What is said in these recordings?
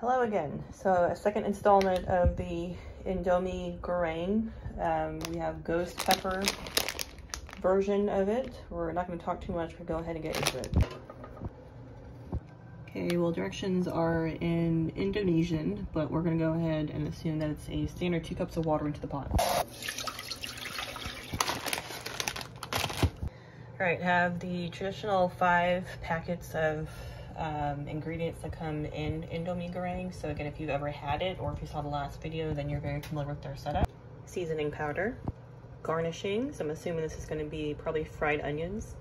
Hello again. So a second installment of the Indomie Goreng. We have ghost pepper version of it. We're not going to talk too much, we'll go ahead and get into it. Okay, well, directions are in Indonesian, but we're going to go ahead and assume that it's a standard 2 cups of water into the pot. Alright, have the traditional 5 packets of ingredients that come in Indomie Goreng. So again, if you've ever had it or if you saw the last video, then you're very familiar with their setup. Seasoning powder, garnishings, I'm assuming this is going to be probably fried onions,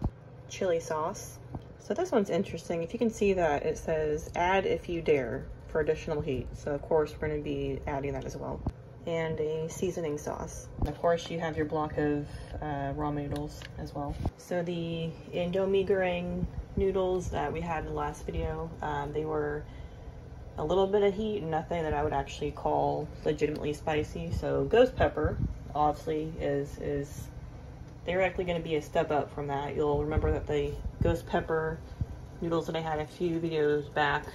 chili sauce. So this one's interesting. If you can see that, it says add if you dare for additional heat. So of course we're going to be adding that as well. And a seasoning sauce. And of course you have your block of ramen noodles as well. So the Indomie Goreng noodles that we had in the last video, they were a little bit of heat, nothing that I would actually call legitimately spicy. So ghost pepper obviously is directly going to be a step up from that. You'll remember that the ghost pepper noodles that I had a few videos back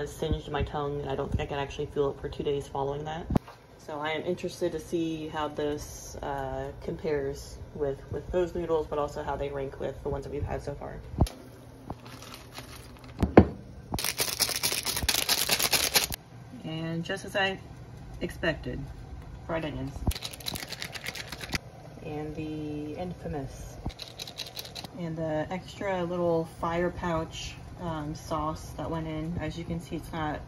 singed my tongue, and I don't think I can actually feel it for 2 days following that. So I am interested to see how this compares with those noodles, but also how they rank with the ones that we've had so far. And just as I expected, fried onions. And the infamous. And the extra little fire pouch sauce that went in. As you can see, it's not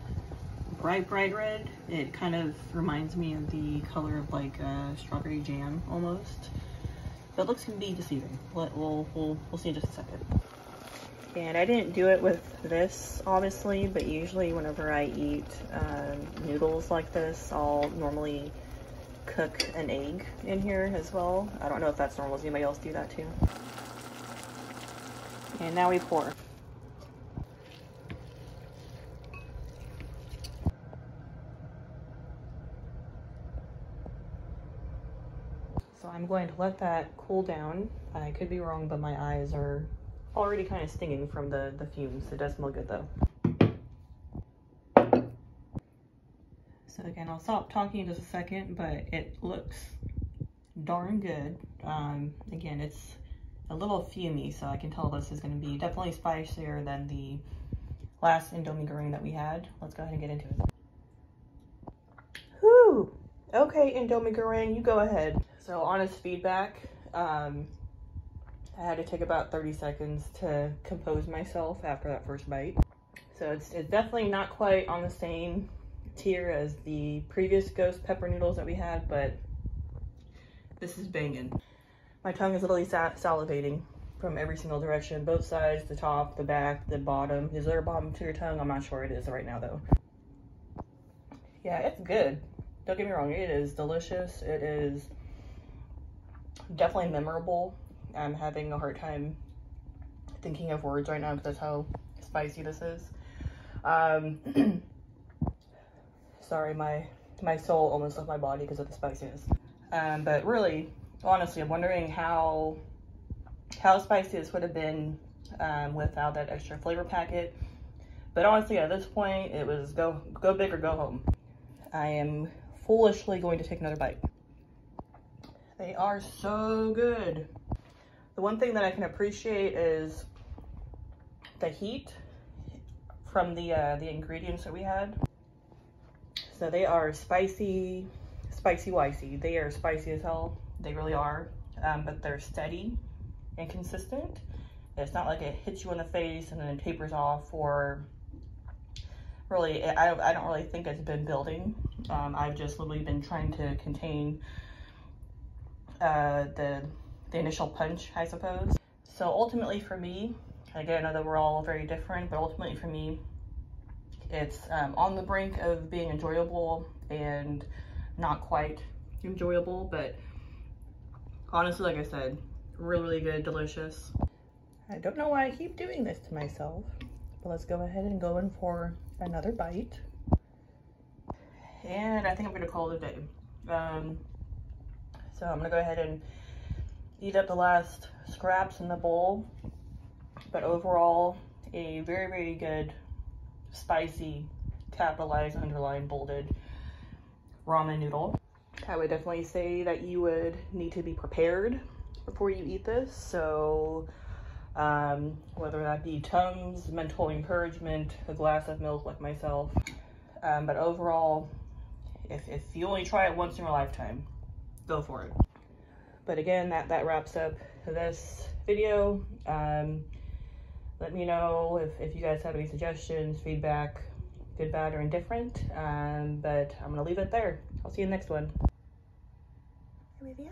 bright red. It kind of reminds me of the color of like strawberry jam almost. But it looks can be deceiving. We'll see in just a second. And I didn't do it with this obviously, but usually whenever I eat noodles like this, I'll normally cook an egg in here as well. I don't know if that's normal. Does anybody else do that too? And now we pour. So I'm going to let that cool down. I could be wrong, but my eyes are already kind of stinging from the fumes. It does smell good though. So again, I'll stop talking in just a second, but it looks darn good. Again, it's a little fumey, so I can tell this is going to be definitely spicier than the last Indomie Goreng that we had. Let's go ahead and get into it. Whew! Okay, Indomie Goreng, you go ahead. So honest feedback, I had to take about 30 seconds to compose myself after that first bite. So it's definitely not quite on the same tier as the previous ghost pepper noodles that we had, but this is banging. My tongue is literally salivating from every single direction, both sides, the top, the back, the bottom. Is there a bottom to your tongue? I'm not sure it is right now though. Yeah, it's good. Don't get me wrong, it is delicious. It is definitely memorable. I'm having a hard time thinking of words right now because that's how spicy this is. Sorry, my soul almost left my body because of the spiciness. But really, honestly, I'm wondering how spicy this would have been without that extra flavor packet. But honestly, at this point, it was go big or go home. I am foolishly going to take another bite. They are so good. The one thing that I can appreciate is the heat from the ingredients that we had. So they are spicy wicey. They are spicy as hell. They really are. But they're steady and consistent. It's not like it hits you in the face and then it tapers off, or really, I don't really think it's been building. I've just literally been trying to contain the initial punch, I suppose. So ultimately for me, again, I know that we're all very different, but ultimately for me, it's on the brink of being enjoyable and not quite enjoyable, but honestly, like I said, really good, delicious. I don't know why I keep doing this to myself, but let's go ahead and go in for another bite. And I think I'm gonna call it a day. So I'm gonna go ahead and eat up the last scraps in the bowl, but overall, a very good, spicy, capitalized, underlined, bolded ramen noodle. I would definitely say that you would need to be prepared before you eat this. So whether that be Tums, mental encouragement, a glass of milk like myself. But overall, if you only try it once in your lifetime, go for it. But again, that wraps up this video. Let me know if you guys have any suggestions, feedback, good, bad, or indifferent. But I'm gonna leave it there. I'll see you in the next one. Olivia?